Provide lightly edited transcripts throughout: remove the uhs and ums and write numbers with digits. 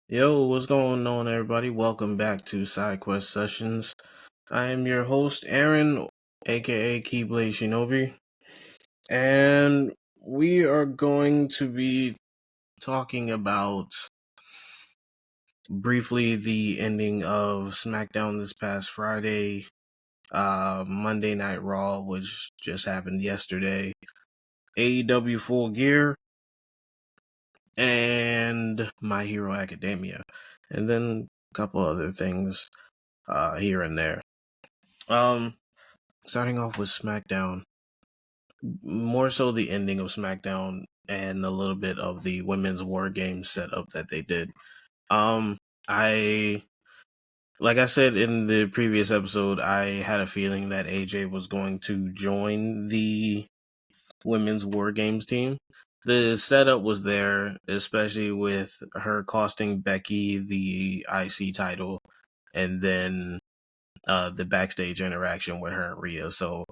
Yo, what's going on, everybody? Welcome back to SideQuest Sessions. I am your host, Aaron, aka Keyblade Shinobi, and we are going to be talking about briefly the ending of Smackdown this past Friday, Monday Night Raw, which just happened yesterday, AEW Full Gear, and My Hero Academia, and then a couple other things here and there. Starting off with SmackDown, more so the ending of SmackDown and a little bit of the women's war game setup that they did. I like I said in the previous episode, I had a feeling that AJ was going to join the women's war games team. The setup was there, especially with her costing Becky the IC title, and then the backstage interaction with her and Rhea. So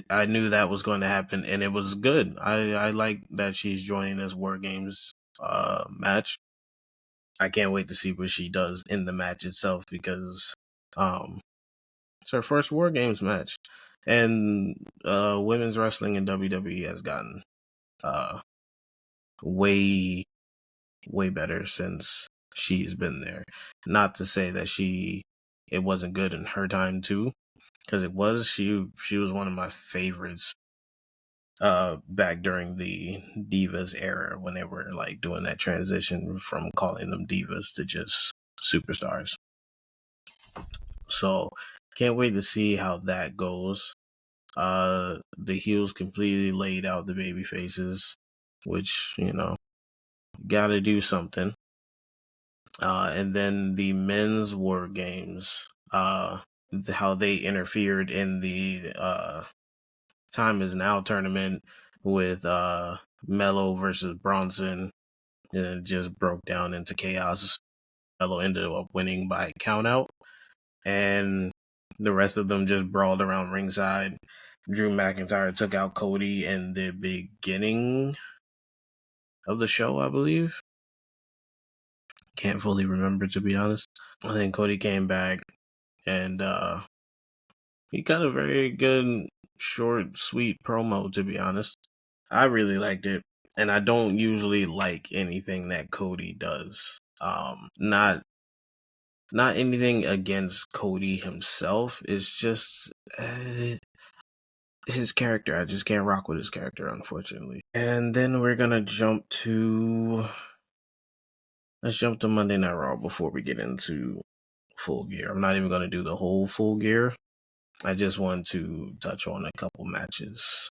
I knew that was going to happen, and it was good. I like that she's joining this War Games match. I can't wait to see what she does in the match itself because it's her first War Games match, and women's wrestling in WWE has gotten uh, way way better since she's been there. Not to say that it wasn't good in her time too, because it was. She was one of my favorites back during the divas era when they were like doing that transition from calling them divas to just superstars. So can't wait to see how that goes. The heels completely laid out the baby faces, which, gotta do something. And then the men's war games, how they interfered in the Time Is Now tournament with Mello versus Bronson. And it just broke down into chaos. Mello ended up winning by countout, and the rest of them just brawled around ringside. Drew McIntyre took out Cody in the beginning of the show, I believe. Can't fully remember, to be honest. I think Cody came back, and he got a very good, short, sweet promo, to be honest. I really liked it, and I don't usually like anything that Cody does. Not anything against Cody himself. It's just his character. I just can't rock with his character, unfortunately. And then we're gonna let's jump to Monday Night Raw before we get into Full Gear. I'm not even gonna do the whole Full Gear. I just want to touch on a couple matches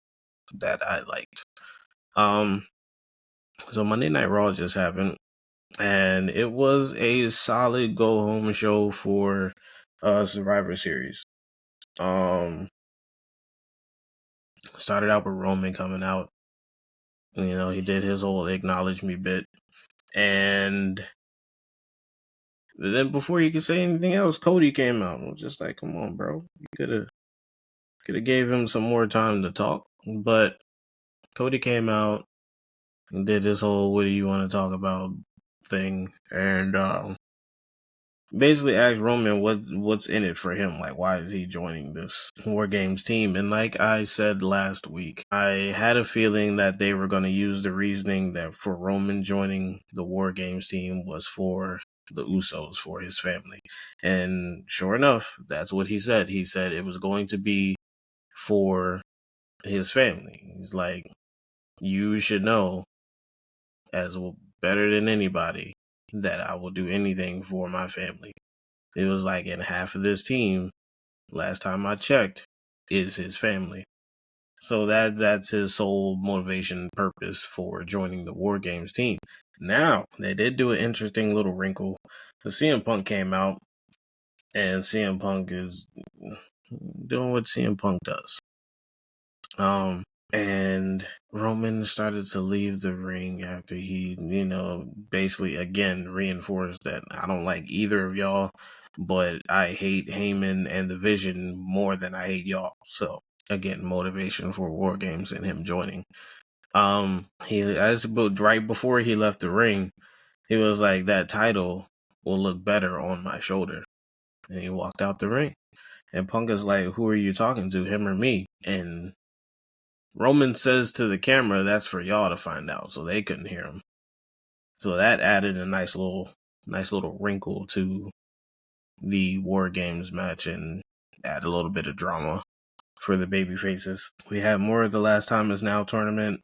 that I liked. So Monday Night Raw just happened, and it was a solid go home show for Survivor Series. Started out with Roman coming out. He did his whole acknowledge me bit, and then before you could say anything else, Cody came out. I was just like, "Come on, bro! You could have gave him some more time to talk." But Cody came out and did this whole "What do you want to talk about?" thing, and basically asked Roman what's in it for him. Like, why is he joining this War Games team? And like I said last week, I had a feeling that they were going to use the reasoning that for Roman joining the War Games team was for the Usos, for his family. And sure enough, that's what he said. He said it was going to be for his family. He's like, you should know as well, better than anybody that I will do anything for my family. It was like, in half of this team, last time I checked, is his family. So that's his sole motivation and purpose for joining the War Games team. Now, they did do an interesting little wrinkle. The CM Punk came out, and CM Punk is doing what CM Punk does. And Roman started to leave the ring after he, basically again reinforced that I don't like either of y'all, but I hate Heyman and the Vision more than I hate y'all. So again, motivation for War Games and him joining. Right before he left the ring, He was like, that title will look better on my shoulder. And he walked out the ring. And Punk is like, who are you talking to, him or me? And Roman says to the camera, that's for y'all to find out. So they couldn't hear him. So that added a nice little wrinkle to the War Games match and add a little bit of drama for the baby faces. We had more of the Last Time Is Now tournament.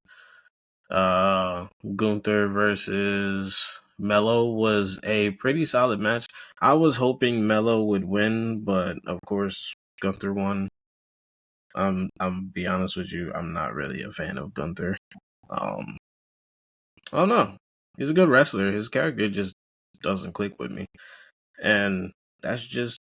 Gunther versus Mello was a pretty solid match. I was hoping Mello would win, but of course Gunther won. I'm be honest with you, I'm not really a fan of Gunther. I don't know. He's a good wrestler. His character just doesn't click with me. And that's just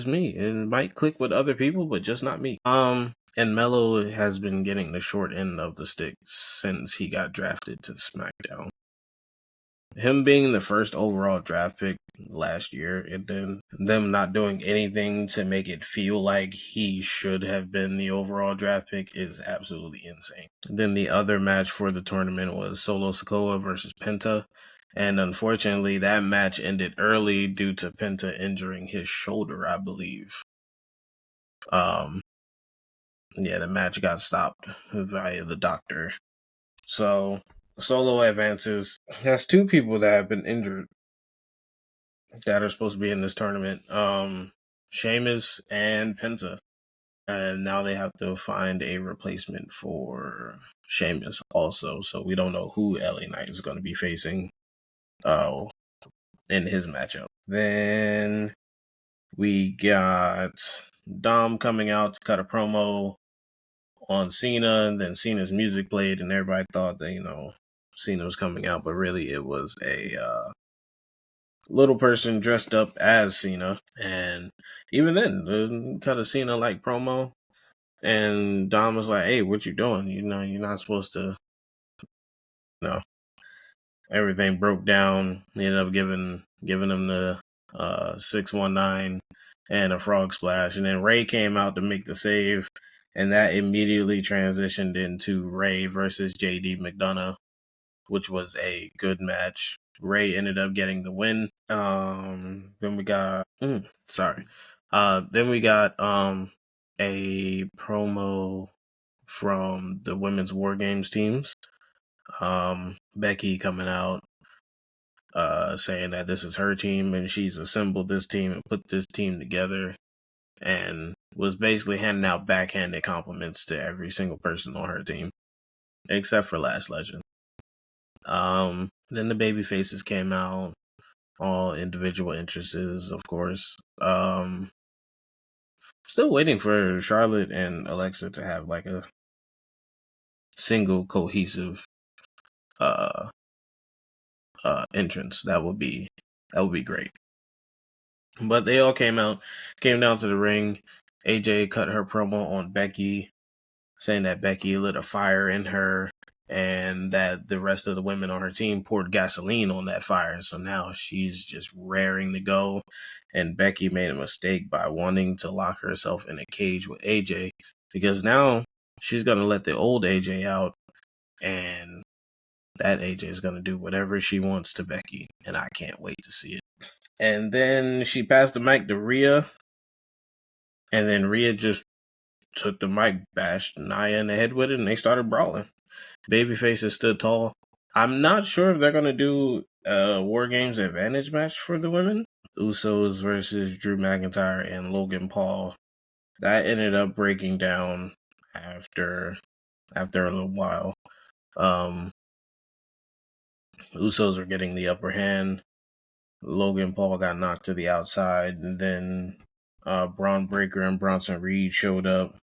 me. It might click with other people, but just not me. And Mello has been getting the short end of the stick since he got drafted to SmackDown. Him being the first overall draft pick last year and then them not doing anything to make it feel like he should have been the overall draft pick is absolutely insane. Then the other match for the tournament was Solo Sikoa versus Penta. And unfortunately, that match ended early due to Penta injuring his shoulder, I believe. Yeah, the match got stopped via the doctor. So, Solo advances. That's two people that have been injured that are supposed to be in this tournament. Sheamus and Penta. And now they have to find a replacement for Sheamus also. So we don't know who LA Knight is going to be facing in his matchup. Then we got Dom coming out to cut a promo on Cena, and then Cena's music played, and everybody thought that, Cena was coming out, but really it was a little person dressed up as Cena. And even then, cut a Cena like promo. And Dom was like, hey, what you doing? You're not supposed to, everything broke down. He ended up giving him the 619 and a frog splash. And then Ray came out to make the save. And that immediately transitioned into Ray versus JD McDonough, which was a good match. Ray ended up getting the win. Then we got then we got a promo from the women's War Games teams. Becky coming out saying that this is her team and she's assembled this team and put this team together, and was basically handing out backhanded compliments to every single person on her team except for Last Legend. Then the baby faces came out, all individual interests, of course. Still waiting for Charlotte and Alexa to have like a single cohesive entrance. That would be great. But they all came down to the ring. AJ cut her promo on Becky, saying that Becky lit a fire in her and that the rest of the women on her team poured gasoline on that fire. So now she's just raring to go. And Becky made a mistake by wanting to lock herself in a cage with AJ, because now she's going to let the old AJ out, and that AJ is going to do whatever she wants to Becky. And I can't wait to see it. And then she passed the mic to Rhea. And then Rhea just took the mic, bashed Nia in the head with it, and they started brawling. Babyfaces stood tall. I'm not sure if they're going to do a War Games Advantage match for the women. Usos versus Drew McIntyre and Logan Paul. That ended up breaking down after a little while. Usos were getting the upper hand. Logan Paul got knocked to the outside, and then Braun Breaker and Bronson Reed showed up.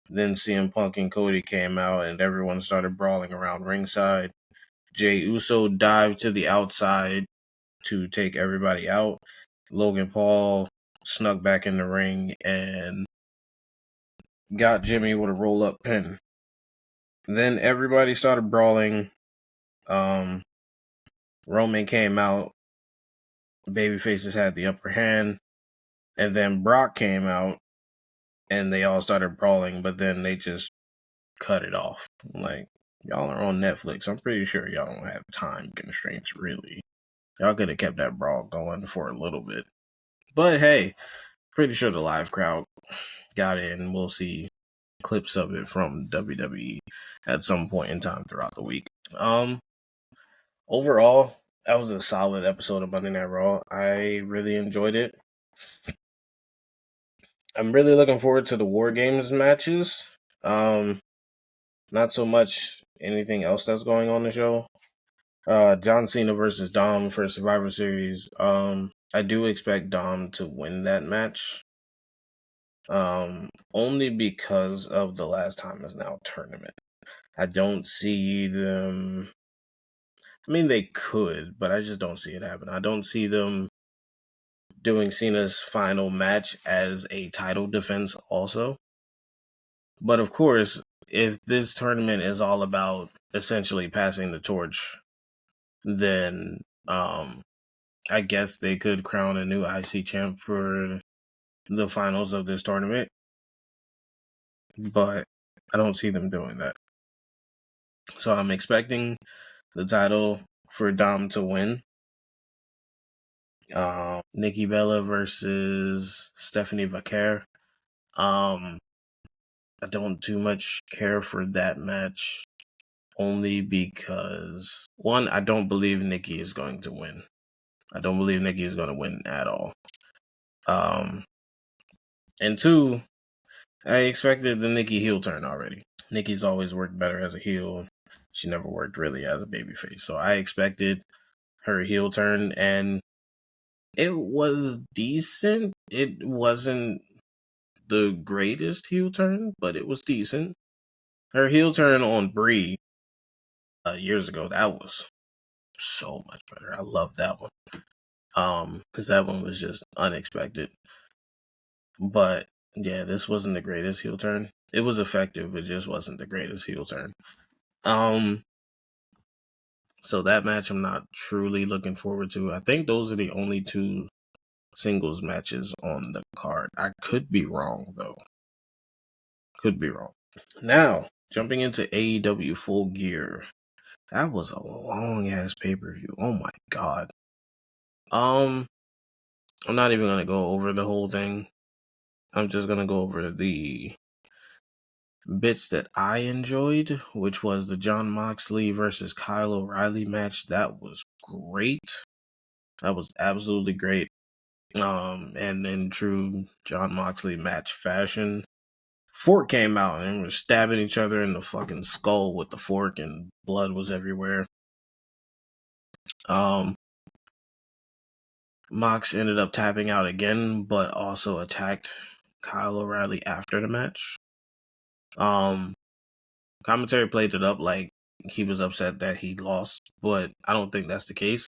Then CM Punk and Cody came out, and everyone started brawling around ringside. Jey Uso dived to the outside to take everybody out. Logan Paul snuck back in the ring and got Jimmy with a roll-up pin. Then everybody started brawling. Roman came out. Babyfaces had the upper hand. And then Brock came out, and they all started brawling, but then they just cut it off. Like, y'all are on Netflix. I'm pretty sure y'all don't have time constraints, really. Y'all could have kept that brawl going for a little bit. But hey, pretty sure the live crowd got in. We'll see clips of it from WWE at some point in time throughout the week. Overall, that was a solid episode of Monday Night Raw. I really enjoyed it. I'm really looking forward to the War Games matches. Not so much anything else that's going on the show. John Cena versus Dom for Survivor Series. I do expect Dom to win that match. Only because of the last time is now tournament. I don't see them. I mean, they could, but I just don't see it happen. I don't see them doing Cena's final match as a title defense also. But of course, if this tournament is all about essentially passing the torch, then I guess they could crown a new IC champ for the finals of this tournament. But I don't see them doing that. So I'm expecting the title for Dom to win. Nikki Bella versus Stephanie Vaquer. I don't too much care for that match, only because, one, I don't believe Nikki is going to win. I don't believe Nikki is going to win at all. And two, I expected the Nikki heel turn already. Nikki's always worked better as a heel. She never worked really as a babyface. So I expected her heel turn, and it was decent. It wasn't the greatest heel turn, but it was decent. Her heel turn on Brie years ago, that was so much better. I love that one. Because that one was just unexpected. But yeah, this wasn't the greatest heel turn. It was effective, it just wasn't the greatest heel turn. So that match I'm not truly looking forward to. I think those are the only two singles matches on the card. I could be wrong though. Could be wrong. Now, jumping into AEW Full Gear. That was a long ass pay-per-view. Oh my god. I'm not even gonna go over the whole thing. I'm just gonna go over the bits that I enjoyed, which was the Jon Moxley versus Kyle O'Reilly match. That was great. That was absolutely great. And in true Jon Moxley match fashion, fork came out and was stabbing each other in the fucking skull with the fork, and blood was everywhere. Mox ended up tapping out again, but also attacked Kyle O'Reilly after the match. Commentary played it up like he was upset that he lost, but I don't think that's the case.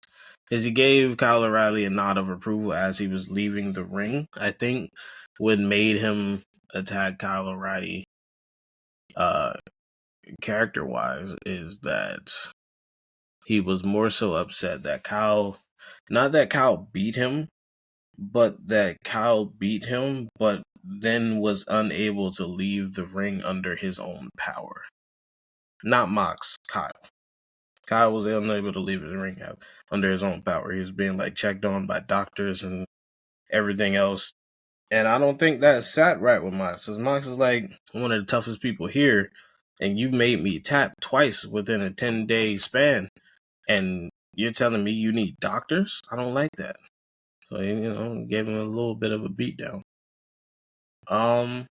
Because he gave Kyle O'Reilly a nod of approval as he was leaving the ring. I think what made him attack Kyle O'Reilly character-wise is that he was more so upset that not that Kyle beat him, but that Kyle beat him, but then was unable to leave the ring under his own power. Not Mox, Kyle. Kyle was unable to leave the ring under his own power. He was being like checked on by doctors and everything else. And I don't think that sat right with Mox. Because Mox is like one of the toughest people here. And you made me tap twice within a 10-day span. And you're telling me you need doctors? I don't like that. So, gave him a little bit of a beatdown.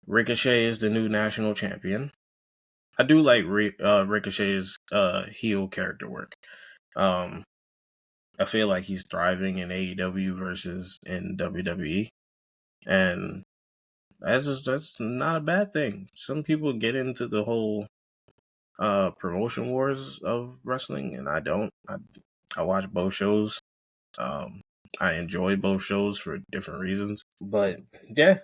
Ricochet is the new national champion. I do like Ricochet's heel character work. I feel like he's thriving in AEW versus in WWE, and that's not a bad thing. Some people get into the whole promotion wars of wrestling, and I don't. I watch both shows. I enjoy both shows for different reasons, but yeah.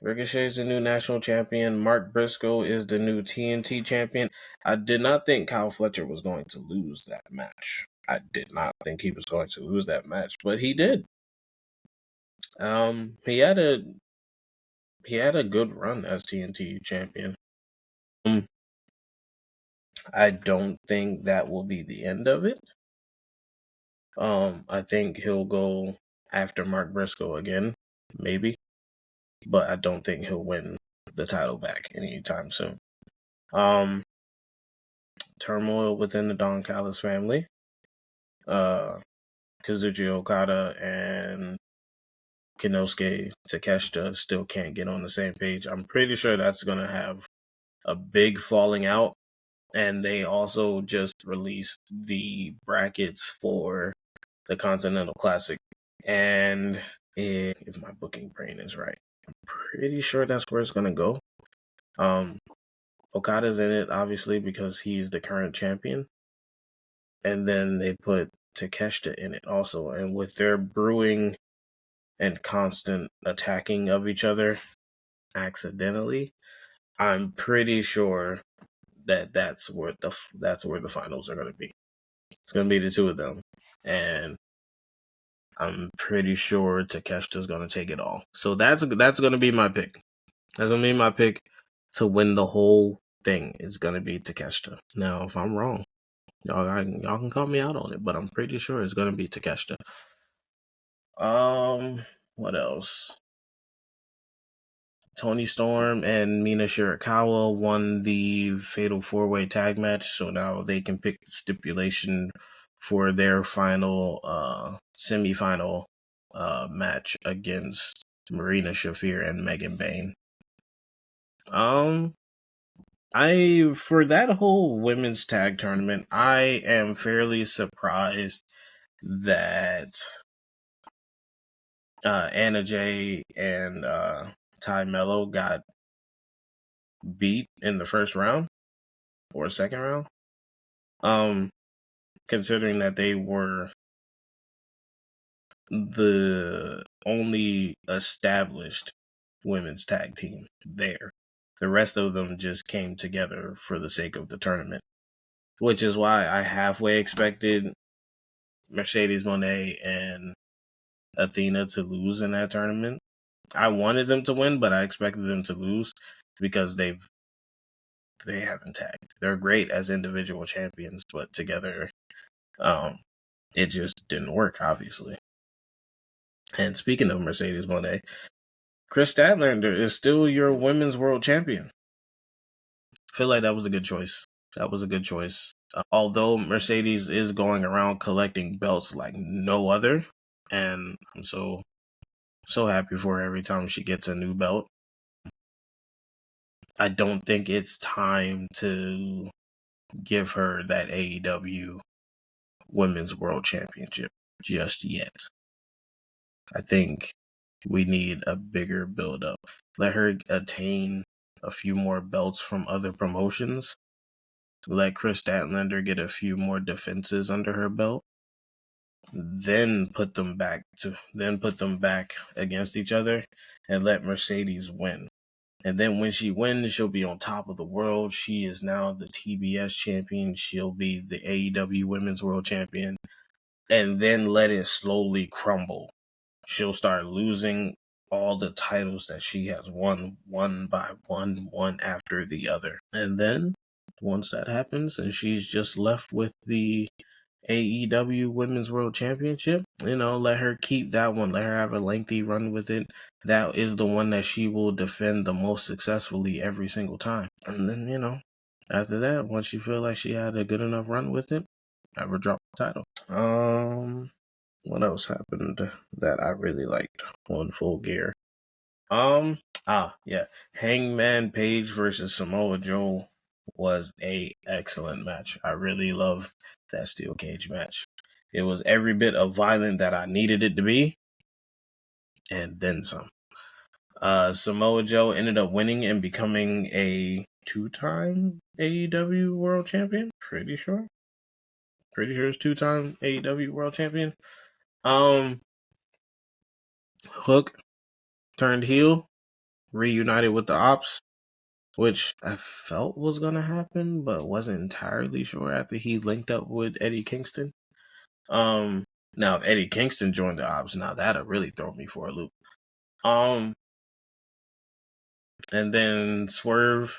Ricochet is the new national champion. Mark Briscoe is the new TNT champion. I did not think Kyle Fletcher was going to lose that match. I did not think he was going to lose that match, but he did. He had a good run as TNT champion. I don't think that will be the end of it. I think he'll go after Mark Briscoe again, maybe, but I don't think he'll win the title back anytime soon. Turmoil within the Don Callis family. Kazuchi Okada and Kinosuke Takeshita still can't get on the same page. I'm pretty sure that's going to have a big falling out. And they also just released the brackets for the Continental Classic. And if my booking brain is right, I'm pretty sure that's where it's going to go. Okada's in it, obviously, because he's the current champion. And then they put Takeshita in it also. And with their brewing and constant attacking of each other accidentally, I'm pretty sure that that's where the finals are going to be. It's going to be the two of them, and I'm pretty sure Takeshita's going to take it all. So that's going to be my pick. That's going to be my pick to win the whole thing. It's going to be Takeshita. Now, if I'm wrong, y'all can call me out on it, but I'm pretty sure it's going to be Takeshita. What else? Toni Storm and Mina Shirakawa won the Fatal 4-Way Tag match, so now they can pick the stipulation for their final semifinal match against Marina Shafir and Megan Bayne. For that whole women's tag tournament, I am fairly surprised that Anna Jay and Ty Mello got beat in the first round or second round. Considering that they were the only established women's tag team there. The rest of them just came together for the sake of the tournament, which is why I halfway expected Mercedes Moné and Athena to lose in that tournament. I wanted them to win, but I expected them to lose because they haven't tagged. They're great as individual champions, but together, it just didn't work, obviously. And speaking of Mercedes Moné, Chris Statlander is still your women's world champion. I feel like that was a good choice. Although Mercedes is going around collecting belts like no other, and I'm so happy for her every time she gets a new belt. I don't think it's time to give her that AEW Women's World Championship just yet. I think we need a bigger build-up. Let her attain a few more belts from other promotions. Let Chris Statlander get a few more defenses under her belt. Then put them back against each other and let Mercedes win. And then when she wins, she'll be on top of the world. She is now the TBS champion. She'll be the AEW Women's World Champion. And then let it slowly crumble. She'll start losing all the titles that she has won, one by one after the other. And then, once that happens, and she's just left with the AEW Women's World Championship, let her keep that one. Let her have a lengthy run with it. That is the one that she will defend the most successfully every single time. And then, after that, once you feel like she had a good enough run with it, have her drop the title. What else happened that I really liked on Full Gear? Hangman Page versus Samoa Joe was a excellent match. I really love that steel cage match. It was every bit of violent that I needed it to be, and then some. Samoa Joe ended up winning and becoming a 2-time AEW World Champion. Pretty sure it's 2-time AEW World Champion. Hook turned heel, reunited with the Ops, which I felt was going to happen, but wasn't entirely sure after he linked up with Eddie Kingston. Now if Eddie Kingston joined the Ops, now that'll really throw me for a loop. And then Swerve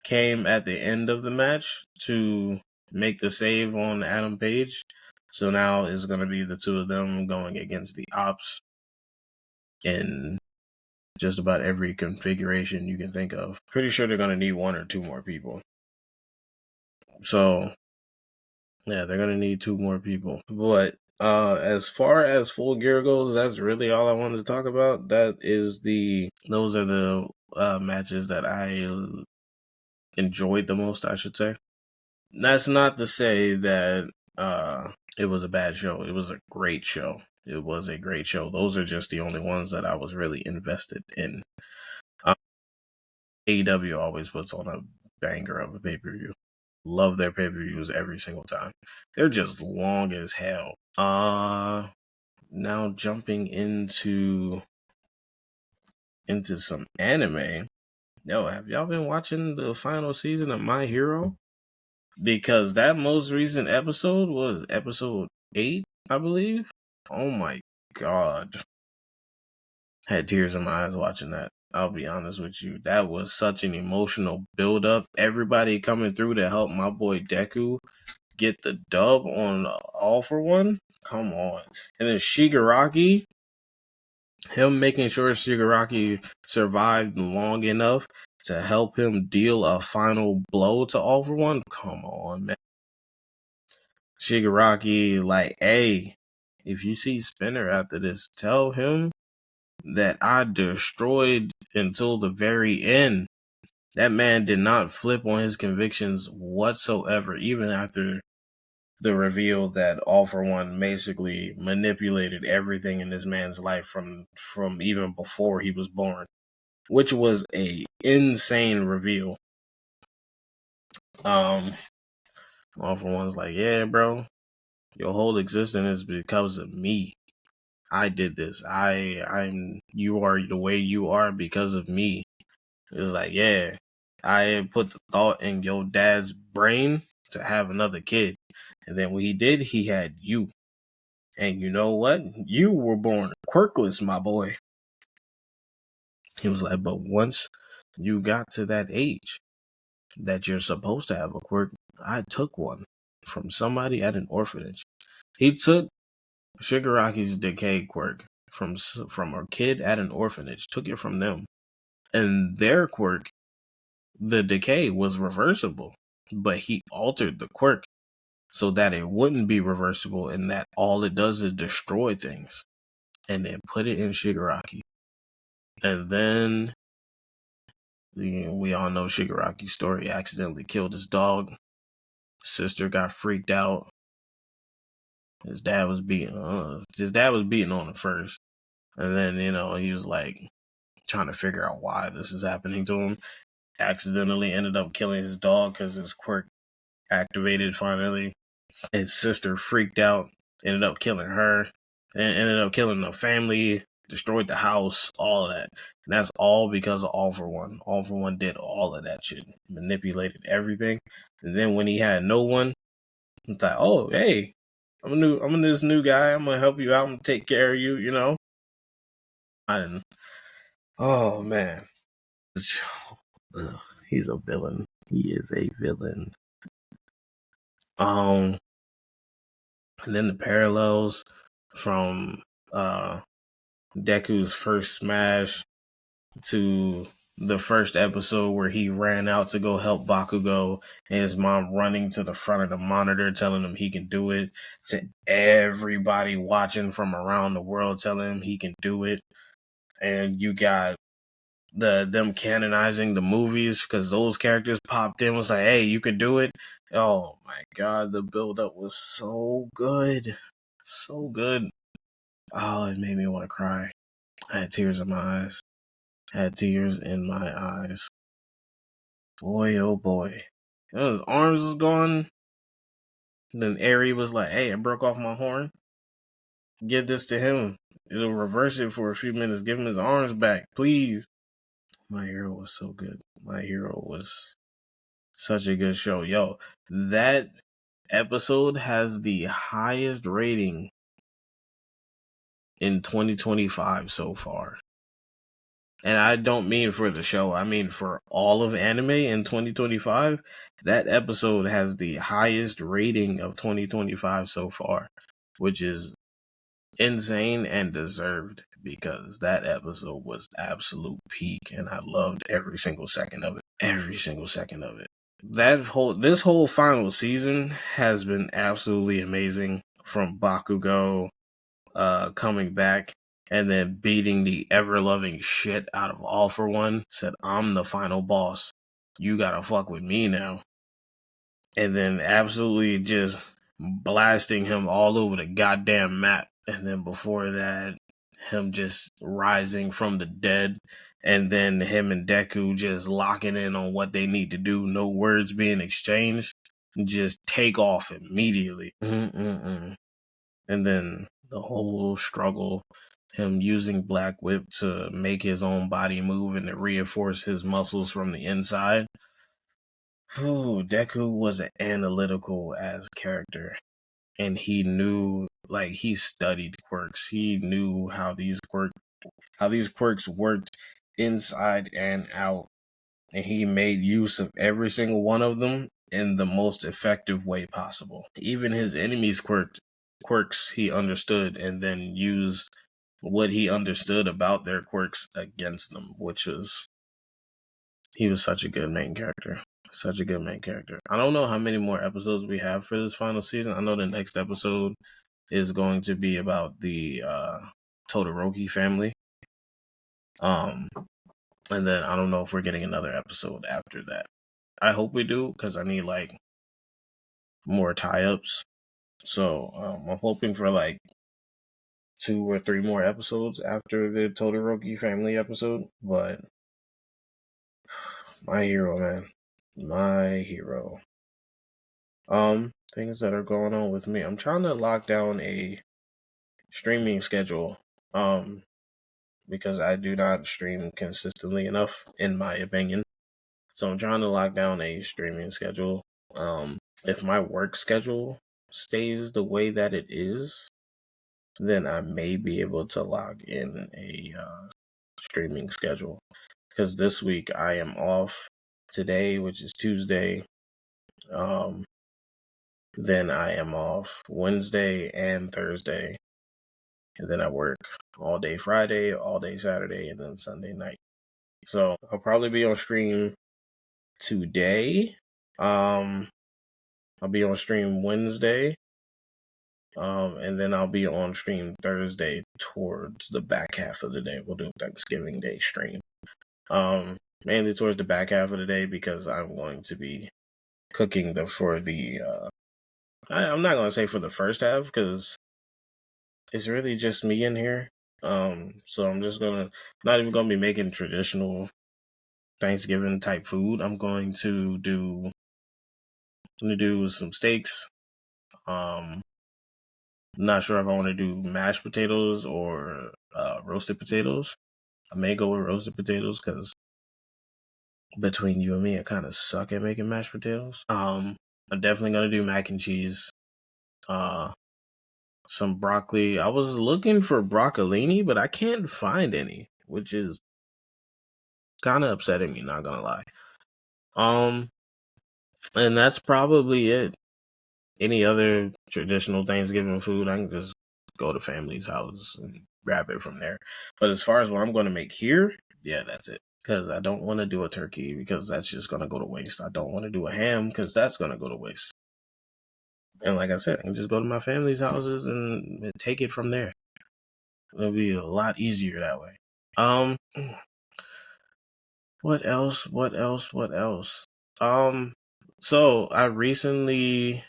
came at the end of the match to make the save on Adam Page. So now it's going to be the two of them going against the Ops in just about every configuration you can think of. Pretty sure they're going to need one or two more people. So, yeah, they're going to need two more people. But as far as Full Gear goes, that's really all I wanted to talk about. Those are the matches that I enjoyed the most, I should say. That's not to say that it was a bad show. It was a great show. It was a great show. Those are just the only ones that I was really invested in. AEW always puts on a banger of a pay-per-view. Love their pay-per-views every single time. They're just long as hell. Now jumping into some anime. Yo, have y'all been watching the final season of My Hero? Because that most recent episode was episode 8, I believe. Oh my god. Had tears in my eyes watching that. I'll be honest with you. That was such an emotional build up. Everybody coming through to help my boy Deku get the dub on All for One. Come on. And then Shigaraki, him making sure Shigaraki survived long enough to help him deal a final blow to All for One. Come on, man. Shigaraki, like, hey, if you see Spinner after this, tell him that I destroyed until the very end. That man did not flip on his convictions whatsoever, even after the reveal that All for One basically manipulated everything in this man's life from even before he was born, which was a insane reveal. All for One's like, yeah, bro, your whole existence is because of me. I did this. You are the way you are because of me. It's like, yeah, I put the thought in your dad's brain to have another kid. And then when he did, he had you. And you know what? You were born quirkless, my boy. He was like, but once you got to that age that you're supposed to have a quirk, I took one from somebody at an orphanage. He took Shigaraki's decay quirk from a kid at an orphanage, took it from them. And their quirk, the decay, was reversible, but he altered the quirk so that it wouldn't be reversible and that all it does is destroy things. And then put it in Shigaraki. And then we all know Shigaraki's story. He accidentally killed his dog. His sister got freaked out. His dad was beating on him first. And then, he was like trying to figure out why this is happening to him. Accidentally ended up killing his dog because his quirk activated finally. His sister freaked out, ended up killing her, and ended up killing the family, destroyed the house, all of that. And that's all because of All for One. All for One did all of that shit, manipulated everything. And then when he had no one, he thought, oh, hey, I'm this new guy. I'm gonna help you out and take care of you, I didn't. Oh man, he's a villain. He is a villain. And then the parallels from Deku's first smash to the first episode where he ran out to go help Bakugo and his mom running to the front of the monitor telling him he can do it, to everybody watching from around the world telling him he can do it. And you got them canonizing the movies because those characters popped in, was like, hey, you can do it. Oh my god, the build up was so good. So good. Oh, it made me want to cry. I had tears in my eyes. Boy, oh boy. His arms was gone. Then Eri was like, hey, I broke off my horn. Give this to him. It'll reverse it for a few minutes. Give him his arms back, please. My Hero was so good. My Hero was such a good show. Yo, that episode has the highest rating in 2025 so far. And I don't mean for the show, I mean for all of anime in 2025. That episode has the highest rating of 2025 so far, which is insane and deserved because that episode was absolute peak and I loved every single second of it. Every single second of it. This whole final season has been absolutely amazing, from Bakugo coming back and then beating the ever loving shit out of All For One. Said, I'm the final boss. You gotta fuck with me now. And then absolutely just blasting him all over the goddamn map. And then before that, him just rising from the dead. And then him and Deku just locking in on what they need to do. No words being exchanged. Just take off immediately. Mm-mm-mm. And then the whole struggle, him using Black Whip to make his own body move and to reinforce his muscles from the inside. Oh, Deku was an analytical ass character, and he knew, like, he studied quirks. He knew how these quirks worked inside and out, and he made use of every single one of them in the most effective way possible. Even his enemies' quirks he understood, and then used what he understood about their quirks against them, which was, he was such a good main character. Such a good main character. I don't know how many more episodes we have for this final season. I know the next episode is going to be about the Todoroki family. And then I don't know if we're getting another episode after that. I hope we do, because I need like more tie-ups. So I'm hoping for like 2 or 3 more episodes after the Todoroki family episode. But my hero, man. My hero. Things that are going on with me. I'm trying to lock down a streaming schedule. Because I do not stream consistently enough, in my opinion. So I'm trying to lock down a streaming schedule. If my work schedule stays the way that it is, then I may be able to log in a streaming schedule. Because this week I am off today, which is Tuesday. Then I am off Wednesday and Thursday. And then I work all day Friday, all day Saturday, and then Sunday night. So I'll probably be on stream today. I'll be on stream Wednesday. And then I'll be on stream Thursday towards the back half of the day. We'll do Thanksgiving Day stream. Mainly towards the back half of the day, because I'm going to be cooking I'm not going to say for the first half, because it's really just me in here. So I'm just not even going to be making traditional Thanksgiving type food. I'm going to do some steaks. Not sure if I want to do mashed potatoes or roasted potatoes. I may go with roasted potatoes, because between you and me, I kind of suck at making mashed potatoes. I'm definitely gonna do mac and cheese. Some broccoli. I was looking for broccolini, but I can't find any, which is kind of upsetting me, not gonna lie. And that's probably it. Any other traditional Thanksgiving food, I can just go to family's house and grab it from there. But as far as what I'm going to make here, yeah, that's it. Because I don't want to do a turkey, because that's just going to go to waste. I don't want to do a ham, because that's going to go to waste. And like I said, I can just go to my family's houses and take it from there. It'll be a lot easier that way. What else? So I recently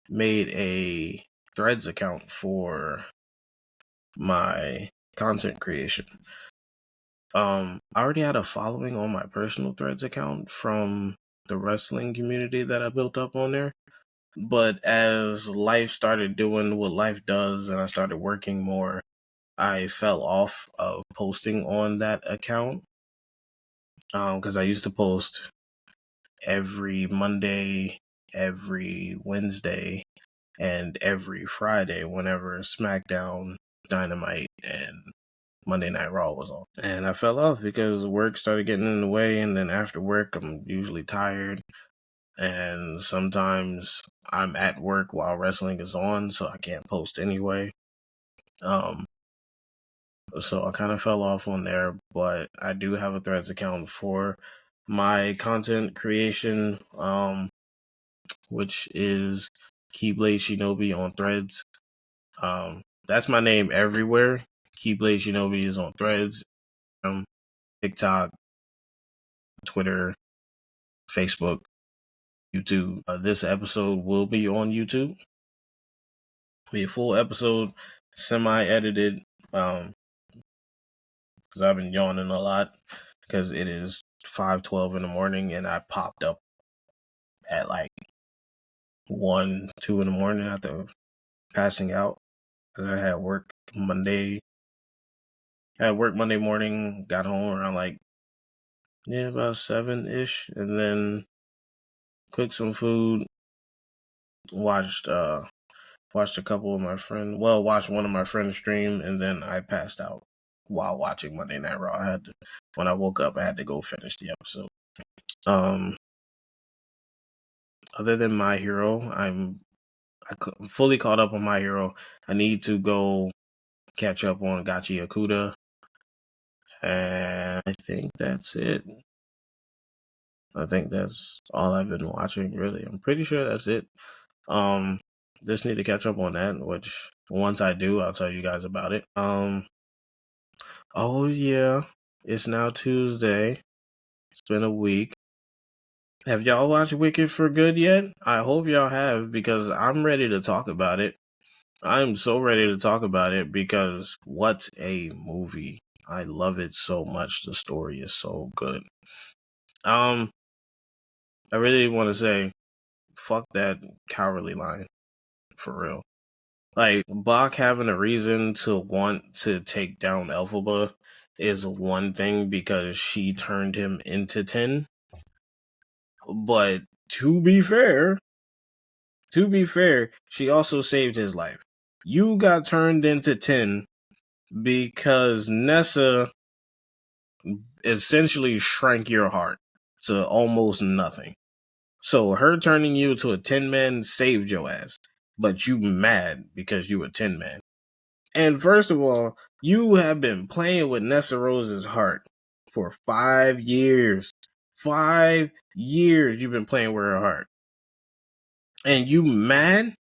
made a Threads account for my content creation. I already had a following on my personal Threads account from the wrestling community that I built up on there. But as life started doing what life does and I started working more, I fell off of posting on that account. Because I used to post every Monday, every Wednesday, and every Friday whenever Smackdown, Dynamite, and Monday Night Raw was on. And I fell off because work started getting in the way, and then after work, I'm usually tired. And sometimes I'm at work while wrestling is on, so I can't post anyway. So I kind of fell off on there, but I do have a Threads account for my content creation, which is Keyblade Shinobi on Threads. That's my name everywhere. Keyblade Shinobi is on Threads, TikTok, Twitter, Facebook, YouTube. This episode will be on YouTube. Be a full episode, semi-edited, because I've been yawning a lot because it is 5:12 in the morning and I popped up at like 1, 2 in the morning after passing out. I had work Monday. I had work Monday morning, got home around like about 7-ish, and then cooked some food, watched a couple of my friends, watched one of my friends stream, and then I passed out while watching Monday Night Raw. When I woke up, I had to go finish the episode. Other than My Hero, I'm fully caught up on My Hero. I need to go catch up on Gachi Akuda, and I think that's it. I think that's all I've been watching, really. I'm pretty sure that's it. Just need to catch up on that, which once I do, I'll tell you guys about it. Oh yeah, it's now Tuesday. It's been a week. Have y'all watched Wicked for Good yet? I hope y'all have, because I'm ready to talk about it. I'm so ready to talk about it because what a movie. I love it so much. The story is so good. I really want to say, fuck that cowardly line. For real. Like, Bach having a reason to want to take down Elphaba is one thing because she turned him into 10. But to be fair, she also saved his life. You got turned into 10 because Nessa essentially shrank your heart to almost nothing. So her turning you to a 10-man saved your ass. But you mad because you a 10-man. And first of all, you have been playing with Nessa Rose's heart for 5 years. 5 years you've been playing with her heart. And you mad?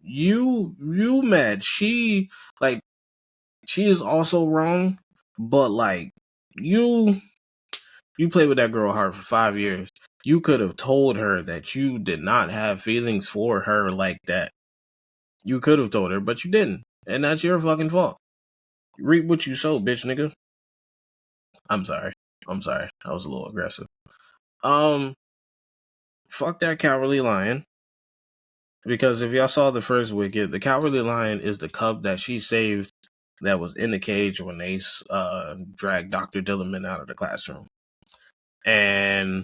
You mad. She is also wrong, but like you played with that girl heart for 5 years. You could have told her that you did not have feelings for her like that. You could have told her, but you didn't. And that's your fucking fault. Reap what you sow, bitch nigga. I'm sorry. I was a little aggressive. Fuck that cowardly lion. Because if y'all saw the first Wicked, the cowardly lion is the cub that she saved that was in the cage when they dragged Dr. Dillerman out of the classroom. And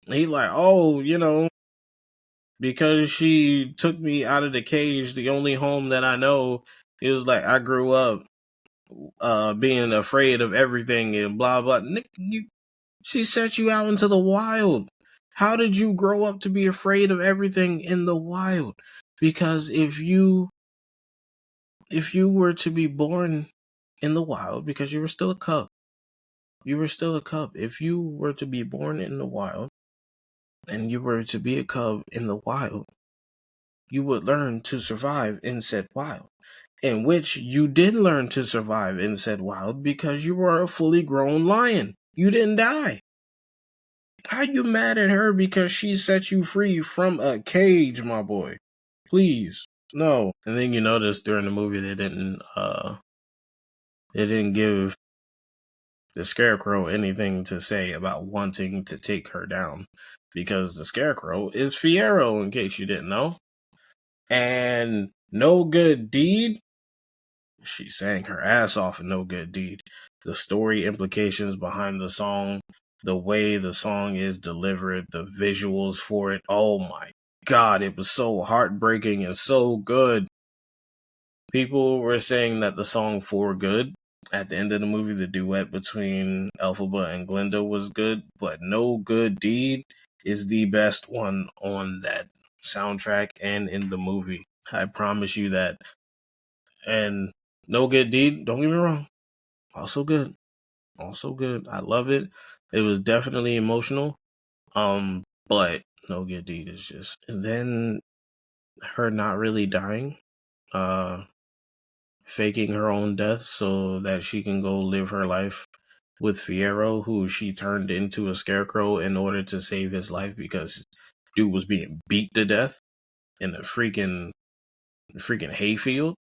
he like, oh, because she took me out of the cage, the only home that I know, it was like I grew up being afraid of everything and blah blah. Nick, she set you out into the wild. How did you grow up to be afraid of everything in the wild? Because if you were to be born in the wild, because you were still a cub, if you were to be born in the wild and you were to be a cub in the wild, you would learn to survive in said wild, in which you did learn to survive in said wild because you were a fully grown lion. You didn't die. How you mad at her because she set you free from a cage, my boy? Please, no. And then you notice during the movie they didn't give the Scarecrow anything to say about wanting to take her down, because the Scarecrow is Fiero, in case you didn't know. And No Good Deed, she sang her ass off in No Good Deed. The story implications behind the song, the way the song is delivered, the visuals for it, oh my god, it was so heartbreaking and so good. People were saying that the song For Good At the end of the movie, the duet between Elphaba and Glinda was good, but No Good Deed is the best one on that soundtrack and in the movie. I promise you that. And No Good Deed, don't get me wrong, also good. Also good. I love it. It was definitely emotional. But No Good Deed is just, and then her not really dying, uh faking her own death so that she can go live her life with Fierro, who she turned into a scarecrow in order to save his life because dude was being beat to death in a freaking hayfield.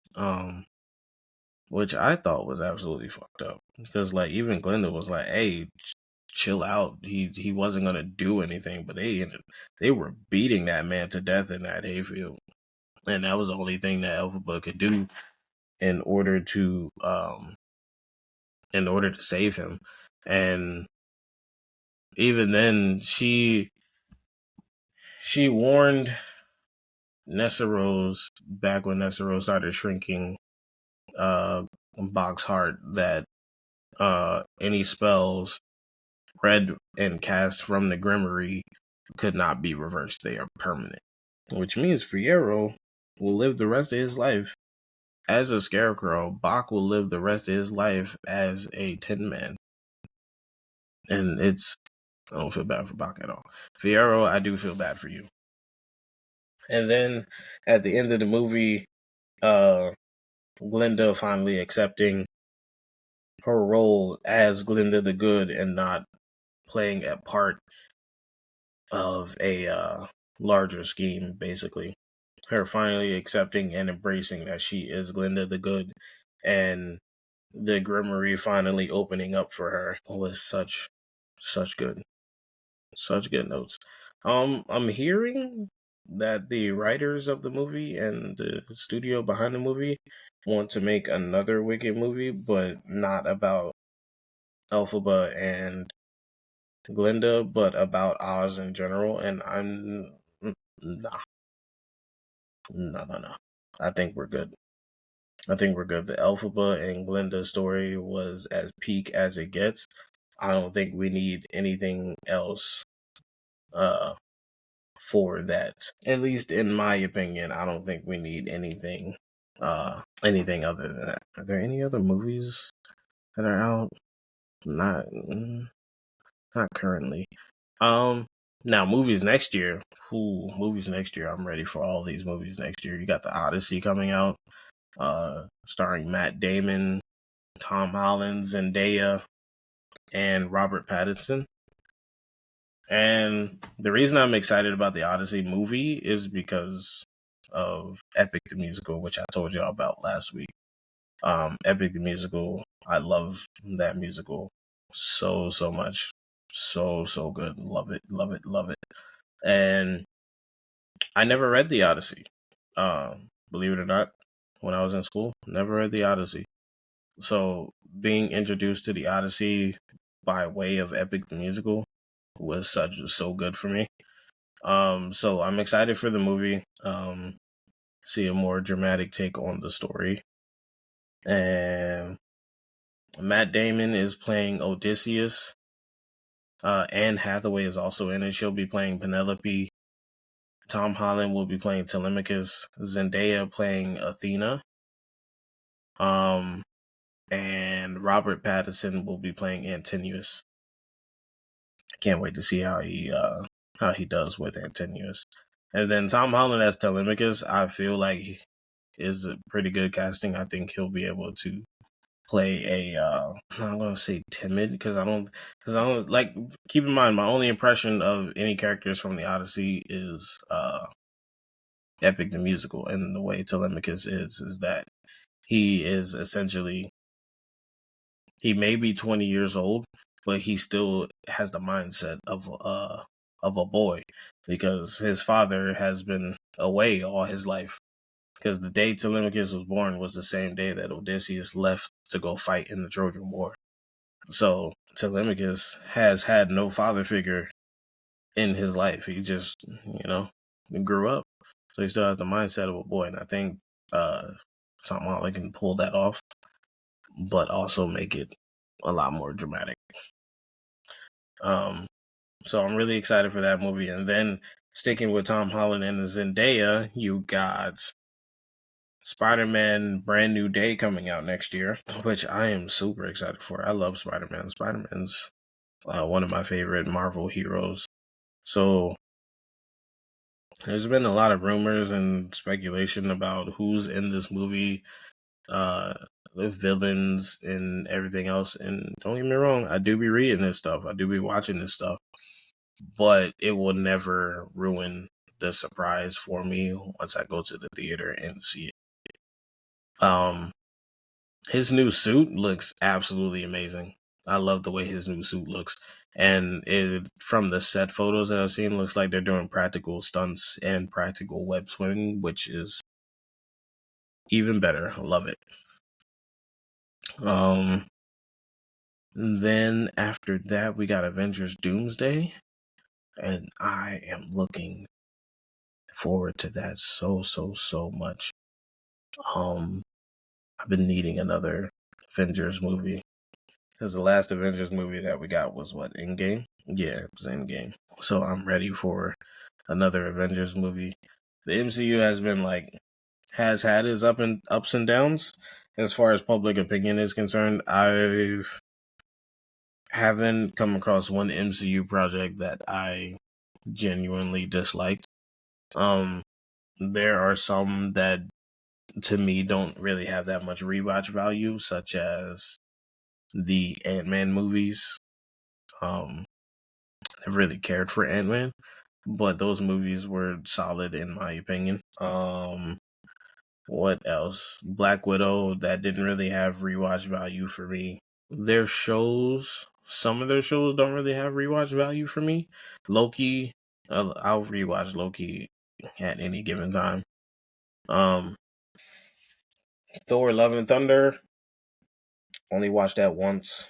Which I thought was absolutely fucked up because like even Glenda was like, "Hey, chill out. He wasn't gonna do anything," but they were beating that man to death in that hayfield, and that was the only thing that Elphaba could do in order to um in order to save him. And even then, she warned Nessarose back when Nessarose started shrinking, Bach's heart that any spells read and cast from the Grimory could not be reversed. They are permanent. Which means Fierro will live the rest of his life as a scarecrow. Bach will live the rest of his life as a Tin Man. And I don't feel bad for Bach at all. Fierro, I do feel bad for you. And then at the end of the movie, Glinda finally accepting her role as Glinda the Good and not playing a part of a larger scheme, basically. Her finally accepting and embracing that she is Glinda the Good, and the Grimory finally opening up for her was such good notes. I'm hearing that the writers of the movie and the studio behind the movie want to make another Wicked movie, but not about Elphaba and Glinda, but about Oz in general. And I'm nah, no. I think we're good. I think we're good. The Elphaba and Glinda story was as peak as it gets. I don't think we need anything else uh for that. At least in my opinion, I don't think we need anything other than that. Are there any other movies that are out? Not not currently. Um Now movies next year. Movies next year. I'm ready for all these movies next year. You got the Odyssey coming out, starring Matt Damon, Tom Holland, Zendaya, and Robert Pattinson. And the reason I'm excited about the Odyssey movie is because of Epic the Musical, which I told y'all about last week. Epic the Musical, I love that musical so much. So good. Love it. And I never read the Odyssey. Believe it or not, when I was in school, never read the Odyssey. So being introduced to the Odyssey by way of Epic the Musical was so good for me. So I'm excited for the movie. See a more dramatic take on the story. And Matt Damon is playing Odysseus. Anne Hathaway is also in it. She'll be playing Penelope. Tom Holland will be playing Telemachus. Zendaya playing Athena. And Robert Pattinson will be playing Antinous. I can't wait to see how he does with Antinous. And then Tom Holland as Telemachus, I feel like is a pretty good casting. I think he'll be able to play I'm not gonna say timid because I don't like. Keep in mind, my only impression of any characters from the Odyssey is Epic the Musical, and the way Telemachus is that he is essentially, he may be 20 years old, but he still has the mindset of a boy because his father has been away all his life. Because the day Telemachus was born was the same day that Odysseus left to go fight in the Trojan War. So Telemachus has had no father figure in his life. He just, grew up. So he still has the mindset of a boy. And I think Tom Holland can pull that off. but also make it a lot more dramatic. So I'm really excited for that movie. And then sticking with Tom Holland and Zendaya, you got Spider-Man Brand New Day coming out next year, which I am super excited for. I love Spider-Man. Spider-Man's one of my favorite Marvel heroes. So there's been a lot of rumors and speculation about who's in this movie, uh, the villains and everything else. And don't get me wrong, I do be reading this stuff. I do be watching this stuff. But it will never ruin the surprise for me once I go to the theater and see it. His new suit looks absolutely amazing. I love the way his new suit looks. And it, from the set photos that I've seen, looks like they're doing practical stunts and practical web swimming, which is even better. I love it. Then after that, we got Avengers Doomsday. And I am looking forward to that so much. I've been needing another Avengers movie because the last Avengers movie that we got was what, Endgame? Yeah, it was Endgame. So I'm ready for another Avengers movie. The MCU has had its ups and downs as far as public opinion is concerned. I haven't come across one MCU project that I genuinely disliked. There are some that to me don't really have that much rewatch value, such as the Ant-Man movies. I've really cared for Ant-Man, but those movies were solid in my opinion. What else? Black Widow, that didn't really have rewatch value for me. Their shows, some of their shows don't really have rewatch value for me. Loki, I'll rewatch Loki at any given time. Thor: Love and Thunder, only watched that once.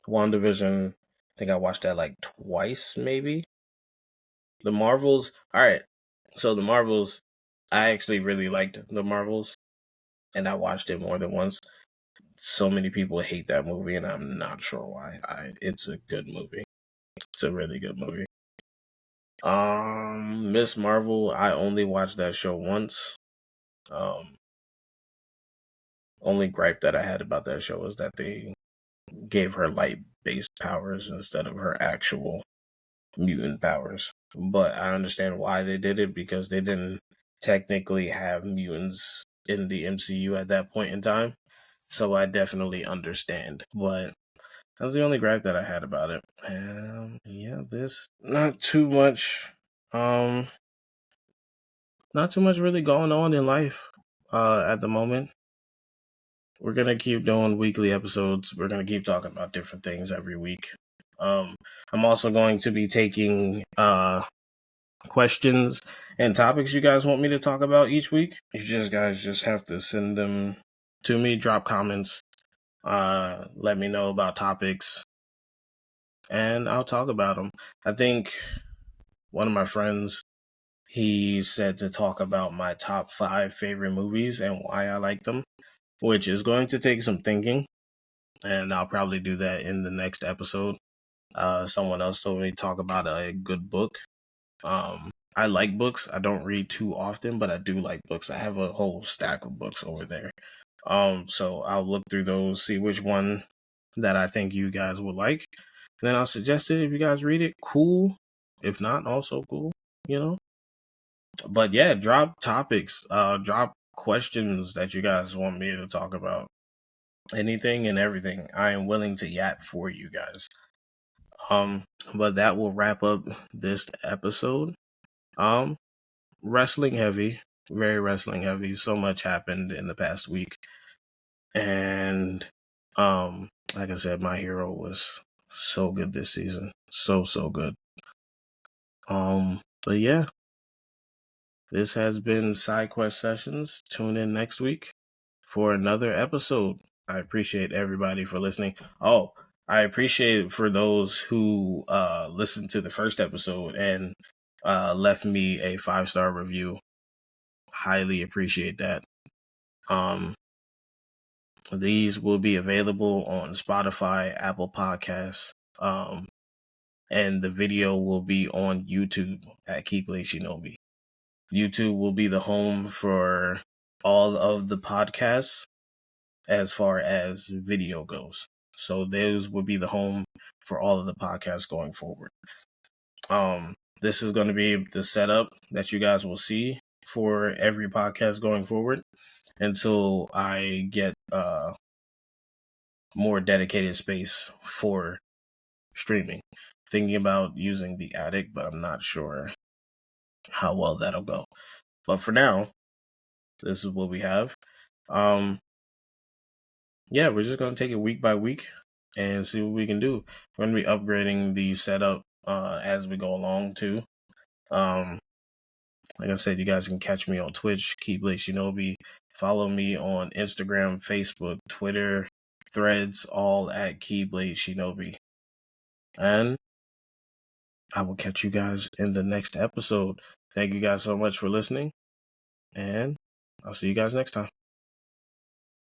WandaVision, I think I watched that like twice, maybe. The Marvels, all right. So the Marvels, I actually really liked the Marvels, and I watched it more than once. So many people hate that movie, and I'm not sure why. It's a good movie. It's a really good movie. Miss Marvel, I only watched that show once. Only gripe that I had about that show was that they gave her light-based powers instead of her actual mutant powers. But I understand why they did it because they didn't technically have mutants in the MCU at that point in time. So I definitely understand. But that's the only gripe that I had about it. Yeah, this not too much not too much really going on in life at the moment. We're gonna keep doing weekly episodes. We're gonna keep talking about different things every week. I'm also going to be taking questions and topics you guys want me to talk about each week. You guys just have to send them to me, drop comments, let me know about topics, and I'll talk about them. I think one of my friends, he said to talk about my top 5 favorite movies and why I like them, which is going to take some thinking, and I'll probably do that in the next episode. Someone else told me to talk about a good book. I like books. I don't read too often, but I do like books. I have a whole stack of books over there. So I'll look through those, see which one that I think you guys would like. Then I'll suggest it. If you guys read it, cool. If not, also cool, you know? But yeah, drop topics, drop questions that you guys want me to talk about. Anything and everything. I am willing to yap for you guys. But that will wrap up this episode. Wrestling heavy, very wrestling heavy. So much happened in the past week. And like I said, my hero was so good this season. So good. But yeah, this has been SideQuest Sessions. Tune in next week for another episode. I appreciate everybody for listening. Oh, I appreciate it for those who listened to the first episode and left me a 5-star review. Highly appreciate that. These will be available on Spotify, Apple Podcasts, and the video will be on YouTube at Keyblade Shinobi. YouTube will be the home for all of the podcasts as far as video goes. So those will be the home for all of the podcasts going forward. This is going to be the setup that you guys will see for every podcast going forward until I get more dedicated space for streaming. Thinking about using the attic, but I'm not sure how well that'll go. But for now, this is what we have. Yeah, we're just gonna take it week by week and see what we can do. We're gonna be upgrading the setup as we go along too. Like I said, you guys can catch me on Twitch, Keyblade Shinobi. Follow me on Instagram, Facebook, Twitter, Threads, all at Keyblade Shinobi. And I will catch you guys in the next episode. Thank you guys so much for listening, and I'll see you guys next time.